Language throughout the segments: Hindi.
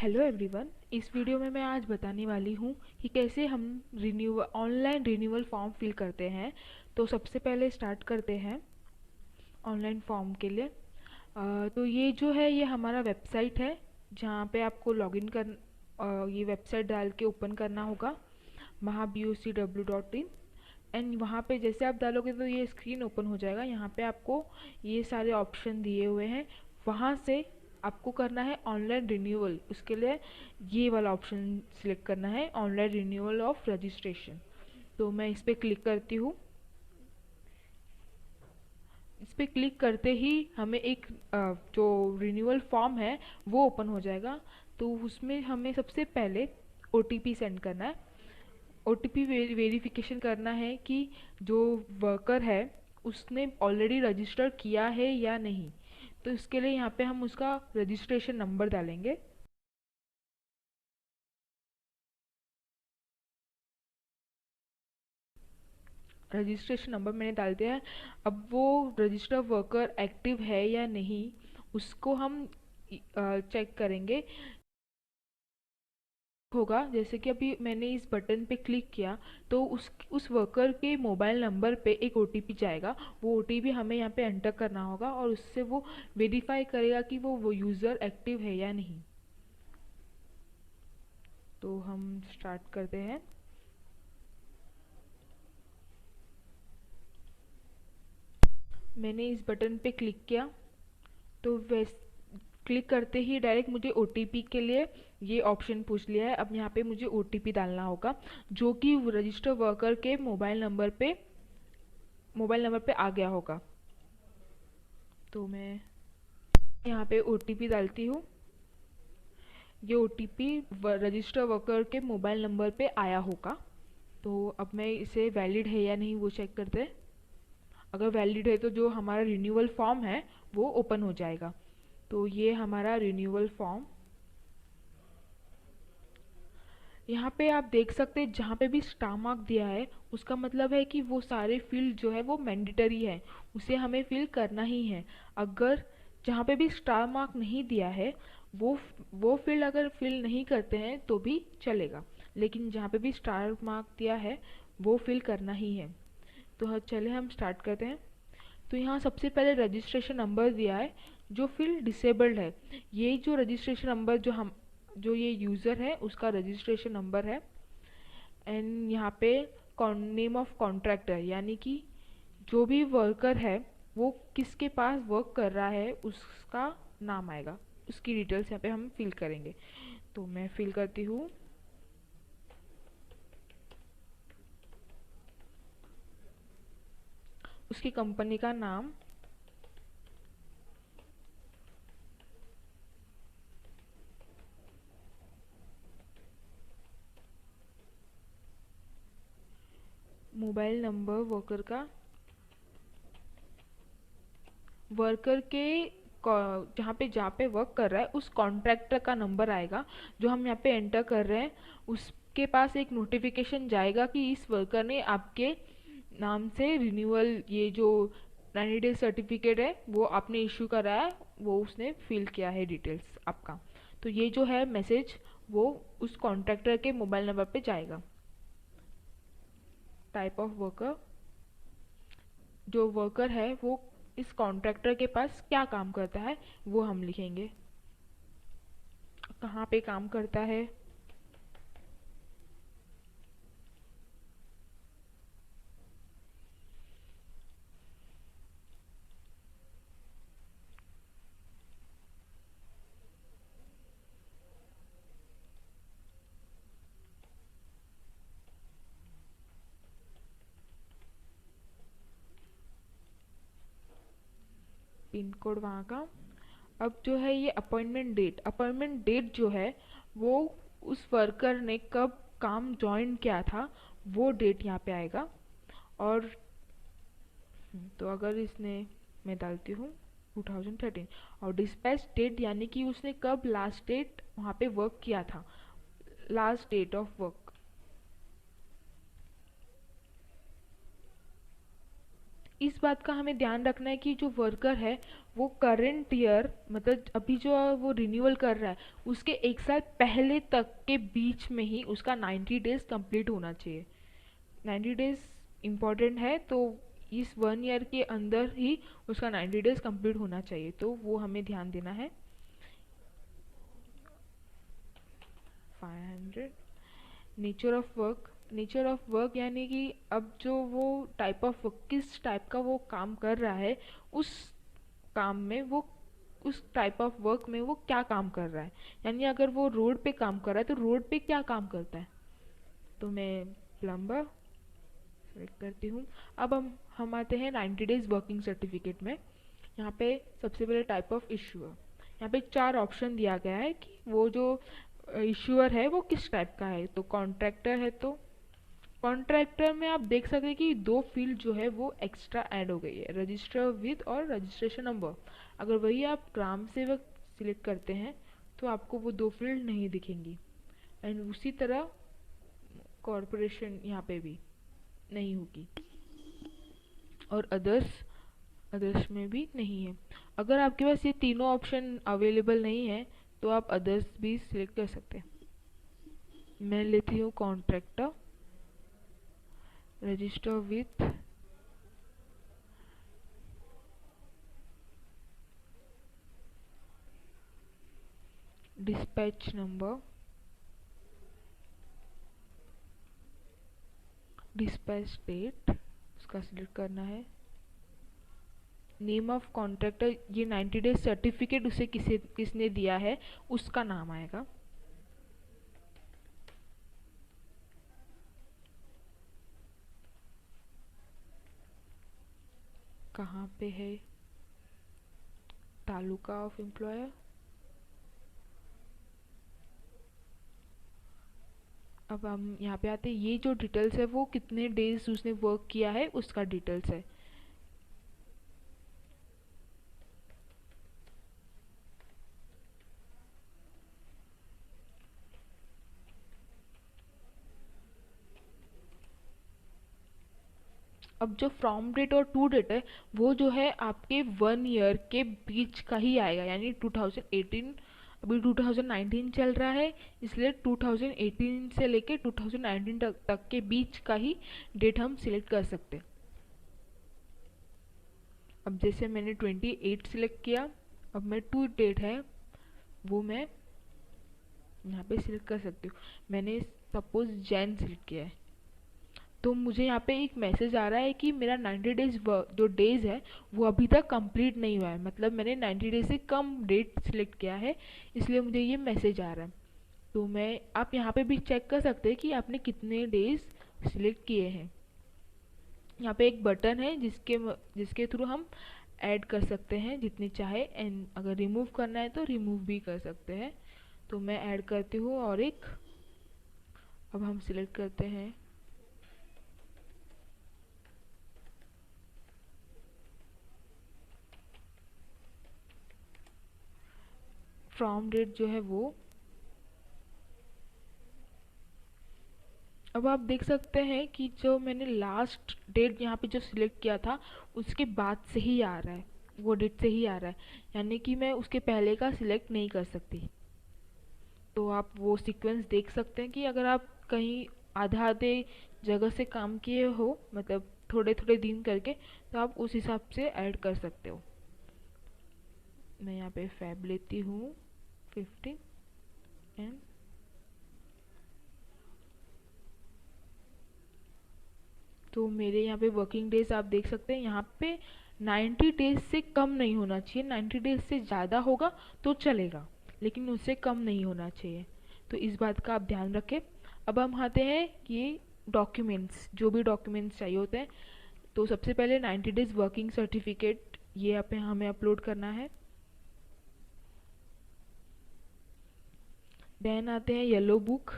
Hello everyone. इस वीडियो में मैं आज बताने वाली हूँ कि कैसे हम ऑनलाइन रिन्यूअल फॉर्म फिल करते हैं। तो सबसे पहले स्टार्ट करते हैं ऑनलाइन फॉर्म के लिए। तो ये जो है ये हमारा वेबसाइट है जहाँ पे आपको लॉगिन कर ये वेबसाइट डाल के ओपन करना होगा mahabocw.in। एंड वहाँ पे जैसे आप डालोगे तो ये स्क्रीन ओपन हो जाएगा। यहाँ पे आपको ये सारे ऑप्शन दिए हुए हैं। वहाँ से आपको करना है ऑनलाइन रिन्यूअल। उसके लिए ये वाला ऑप्शन सिलेक्ट करना है, ऑनलाइन रिन्यूअल ऑफ रजिस्ट्रेशन। तो मैं इस पर क्लिक करती हूँ। इस पर क्लिक करते ही हमें एक जो रिन्यूअल फॉर्म है वो ओपन हो जाएगा। तो उसमें हमें सबसे पहले OTP सेंड करना है। OTP वेरिफिकेशन करना है कि जो वर्कर है उसने ऑलरेडी रजिस्टर किया है या नहीं। तो इसके लिए यहाँ पे हम उसका रजिस्ट्रेशन नंबर डालेंगे। रजिस्ट्रेशन नंबर मैंने डाल दिया है। अब वो रजिस्टर वर्कर एक्टिव है या नहीं उसको हम चेक करेंगे। होगा जैसे कि अभी मैंने इस बटन पे क्लिक किया तो उस वर्कर के मोबाइल नंबर पे एक OTP जाएगा। वो OTP हमें यहाँ पे एंटर करना होगा और उससे वो वेरीफाई करेगा कि वो यूज़र एक्टिव है या नहीं। तो हम स्टार्ट करते हैं। मैंने इस बटन पे क्लिक किया तो क्लिक करते ही डायरेक्ट मुझे OTP के लिए ये ऑप्शन पूछ लिया है। अब यहाँ पे मुझे OTP डालना होगा जो कि रजिस्टर वर्कर के मोबाइल नंबर पे आ गया होगा। तो मैं यहाँ पे OTP डालती हूँ। ये OTP रजिस्टर वर्कर के मोबाइल नंबर पे आया होगा। तो अब मैं इसे वैलिड है या नहीं वो चेक करते हैं। अगर वैलिड है तो जो हमारा रिन्यूअल फॉर्म है वो ओपन हो जाएगा। तो ये हमारा रिन्यूअल फॉर्म। यहाँ पे आप देख सकते हैं जहाँ पे भी स्टार मार्क दिया है उसका मतलब है कि वो सारे फील्ड जो है वो मैंडेटरी है, उसे हमें फिल करना ही है। अगर जहाँ पे भी स्टार मार्क नहीं दिया है वो फील्ड अगर फिल नहीं करते हैं तो भी चलेगा, लेकिन जहाँ पे भी स्टार मार्क दिया है वो फिल करना ही है। तो चले हम स्टार्ट करते हैं। तो यहाँ सबसे पहले रजिस्ट्रेशन नंबर दिया है जो फील्ड डिसेबल्ड है। ये जो रजिस्ट्रेशन नंबर जो ये यूज़र है उसका रजिस्ट्रेशन नंबर है। एंड यहाँ पे नेम ऑफ कॉन्ट्रैक्टर यानी कि जो भी वर्कर है वो किसके पास वर्क कर रहा है उसका नाम आएगा। उसकी डिटेल्स यहाँ पे हम फिल करेंगे। तो मैं फिल करती हूँ। उसकी कंपनी का नाम, मोबाइल नंबर वर्कर के जहाँ पे वर्क कर रहा है उस कॉन्ट्रैक्टर का नंबर आएगा जो हम यहाँ पे एंटर कर रहे हैं। उसके पास एक नोटिफिकेशन जाएगा कि इस वर्कर ने आपके नाम से रिन्यूअल ये जो 90 डेज सर्टिफिकेट है वो आपने इशू करा है, वो उसने फिल किया है डिटेल्स आपका। तो ये जो है मैसेज वो उस कॉन्ट्रैक्टर के मोबाइल नंबर पे जाएगा। टाइप ऑफ वर्कर, जो वर्कर है वो इस कॉन्ट्रैक्टर के पास क्या काम करता है वो हम लिखेंगे। कहाँ पे काम करता है, पिन कोड वहाँ का। अब जो है ये अपॉइंटमेंट डेट जो है वो उस वर्कर ने कब काम ज्वाइन किया था वो डेट यहाँ पे आएगा। और तो अगर इसने, मैं डालती हूँ 2013। और डिस्पैच डेट यानी कि उसने कब लास्ट डेट वहाँ पे वर्क किया था, लास्ट डेट ऑफ वर्क। इस बात का हमें ध्यान रखना है कि जो वर्कर है वो करंट ईयर मतलब अभी जो वो रिन्यूअल कर रहा है उसके एक साल पहले तक के बीच में ही उसका 90 डेज कंप्लीट होना चाहिए। 90 डेज इम्पॉर्टेंट है, तो इस 1 ईयर के अंदर ही उसका 90 डेज कंप्लीट होना चाहिए, तो वो हमें ध्यान देना है। 500 नेचर ऑफ वर्क यानी कि अब जो वो टाइप ऑफ वर्क किस टाइप का वो काम कर रहा है, उस काम में वो उस टाइप ऑफ वर्क में वो क्या काम कर रहा है। यानी अगर वो रोड पे काम कर रहा है तो रोड पे क्या काम करता है। तो मैं प्लम्बर सेलेक्ट करती हूँ। अब हम आते हैं 90 डेज वर्किंग सर्टिफिकेट में। यहाँ पे सबसे पहले टाइप ऑफ इश्यूअर, यहाँ पे 4 ऑप्शन दिया गया है कि वो जो इश्यूअर है वो किस टाइप का है। तो कॉन्ट्रैक्टर है, तो कॉन्ट्रैक्टर में आप देख सकते हैं कि 2 फील्ड जो है वो एक्स्ट्रा ऐड हो गई है, रजिस्टर विद और रजिस्ट्रेशन नंबर। अगर वही आप ग्राम सेवक सिलेक्ट करते हैं तो आपको वो 2 फील्ड नहीं दिखेंगी। एंड उसी तरह कॉरपोरेशन यहाँ पे भी नहीं होगी, और अदर्स में भी नहीं है। अगर आपके पास ये तीनों ऑप्शन अवेलेबल नहीं है तो आप अदर्स भी सिलेक्ट कर सकते हैं। मैं लेती हूँ contractor, register with dispatch number, dispatch date उसका सिलेक्ट करना है। नेम ऑफ कॉन्ट्रैक्टर, ये 90 डेज सर्टिफिकेट उसे किसने दिया है उसका नाम आएगा। कहाँ पे है, तालुका ऑफ एम्प्लॉयर। अब हम यहाँ पे आते हैं, ये जो डिटेल्स है वो कितने डेज उसने वर्क किया है उसका डिटेल्स है। अब जो फ्रॉम डेट और टू डेट है वो जो है आपके 1 ईयर के बीच का ही आएगा, यानी 2018, अभी 2019 चल रहा है इसलिए 2018 से लेके 2019 तक के बीच का ही डेट हम सिलेक्ट कर सकते हैं। अब जैसे मैंने 28 सिलेक्ट किया, अब मैं टू डेट है वो मैं यहाँ पे सिलेक्ट कर सकती हूँ। मैंने सपोज जैन सिलेक्ट किया है तो मुझे यहाँ पे एक मैसेज आ रहा है कि मेरा 90 डेज जो डेज है वो अभी तक कंप्लीट नहीं हुआ है, मतलब मैंने 90 डेज से कम डेट सिलेक्ट किया है इसलिए मुझे ये मैसेज आ रहा है। तो मैं आप यहाँ पे भी चेक कर सकते हैं कि आपने कितने डेज सिलेक्ट किए हैं। यहाँ पे एक बटन है जिसके थ्रू हम ऐड कर सकते हैं जितने चाहे, एंड अगर रिमूव करना है तो रिमूव भी कर सकते हैं। तो मैं ऐड करती हूँ और एक, अब हम सिलेक्ट करते हैं फ्रॉम डेट जो है वो। अब आप देख सकते हैं कि जो मैंने लास्ट डेट यहाँ पे जो सिलेक्ट किया था उसके बाद से ही आ रहा है, वो डेट से ही आ रहा है, यानी कि मैं उसके पहले का सिलेक्ट नहीं कर सकती। तो आप वो सीक्वेंस देख सकते हैं कि अगर आप कहीं आधा आधे जगह से काम किए हो, मतलब थोड़े थोड़े दिन करके, तो आप उस हिसाब से ऐड कर सकते हो। मैं यहाँ पे फैब लेती हूँ 15 एंड तो मेरे यहाँ पे वर्किंग डेज आप देख सकते हैं, यहाँ पे 90 डेज से कम नहीं होना चाहिए। 90 डेज से ज़्यादा होगा तो चलेगा लेकिन उससे कम नहीं होना चाहिए, तो इस बात का आप ध्यान रखें। अब हम आते हैं कि डॉक्यूमेंट्स, जो भी डॉक्यूमेंट्स चाहिए होते हैं, तो सबसे पहले 90 डेज वर्किंग सर्टिफिकेट ये यहाँ पे हमें अपलोड करना है। देन आते हैं येलो बुक,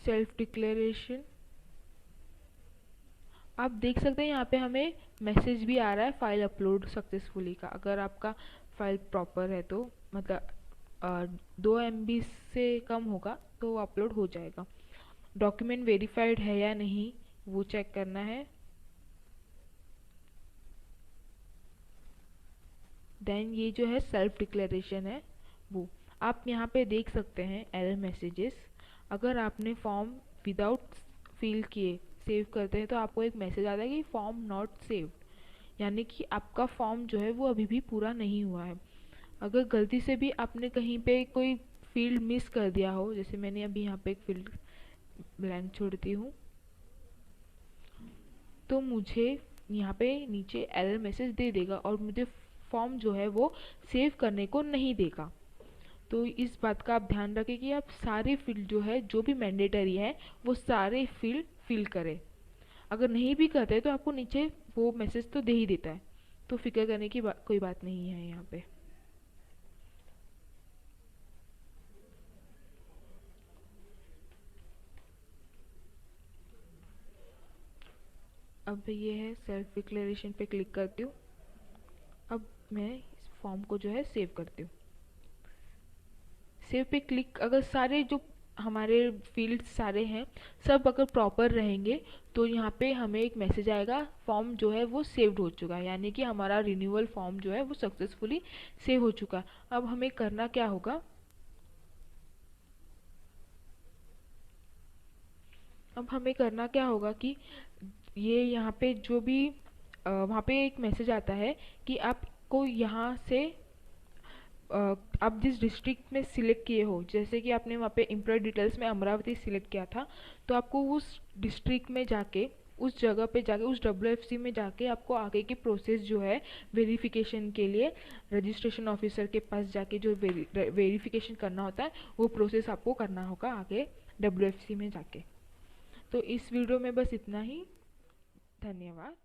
सेल्फ डिक्लेरेशन। आप देख सकते हैं यहाँ पे हमें मैसेज भी आ रहा है फाइल अपलोड सक्सेसफुली का। अगर आपका फाइल प्रॉपर है तो मतलब 2 MB से कम होगा तो अपलोड हो जाएगा। डॉक्यूमेंट वेरीफाइड है या नहीं वो चेक करना है। देन ये जो है सेल्फ डिक्लेरेशन है वो। आप यहाँ पे देख सकते हैं एरर मैसेजेस। अगर आपने फॉर्म विदाउट फिल किए सेव करते हैं तो आपको एक मैसेज आता है कि फॉर्म नॉट सेव्ड, यानी कि आपका फॉर्म जो है वो अभी भी पूरा नहीं हुआ है। अगर गलती से भी आपने कहीं पे कोई फील्ड मिस कर दिया हो, जैसे मैंने अभी यहाँ पे एक फील्ड ब्लैंक छोड़ती हूँ, तो मुझे यहाँ पे नीचे एरर मैसेज दे देगा और मुझे फॉर्म जो है वो सेव करने को नहीं देगा। तो इस बात का आप ध्यान रखें कि आप सारे फील्ड जो है जो भी मैंडेटरी है वो सारे फील्ड फिल करें। अगर नहीं भी करते तो आपको नीचे वो मैसेज तो दे ही देता है, तो फिक्र करने की कोई बात नहीं है यहाँ पे। अब ये है सेल्फ डिक्लेरेशन पे क्लिक करती हूँ। अब मैं इस फॉर्म को जो है सेव करती हूँ। सेव पे क्लिक, अगर सारे जो हमारे फील्ड सारे हैं सब अगर प्रॉपर रहेंगे तो यहाँ पे हमें एक मैसेज आएगा फॉर्म जो है वो सेव्ड हो चुका है, यानी कि हमारा रिन्यूअल फॉर्म जो है वो सक्सेसफुली सेव हो चुका है। अब हमें करना क्या होगा, कि ये यहाँ पे जो भी वहाँ पे एक मैसेज आता है कि आपको यहाँ से आप जिस डिस्ट्रिक्ट में सिलेक्ट किए हो, जैसे कि आपने वहाँ पे एम्प्लॉय डिटेल्स में अमरावती सिलेक्ट किया था, तो आपको उस डिस्ट्रिक्ट में जाके उस जगह पे जाके उस WFC में जाके आपको आगे की प्रोसेस जो है वेरिफिकेशन के लिए रजिस्ट्रेशन ऑफिसर के पास जाके जो वेरिफिकेशन करना होता है वो प्रोसेस आपको करना होगा आगे WFC में जाके। तो इस वीडियो में बस इतना ही। धन्यवाद।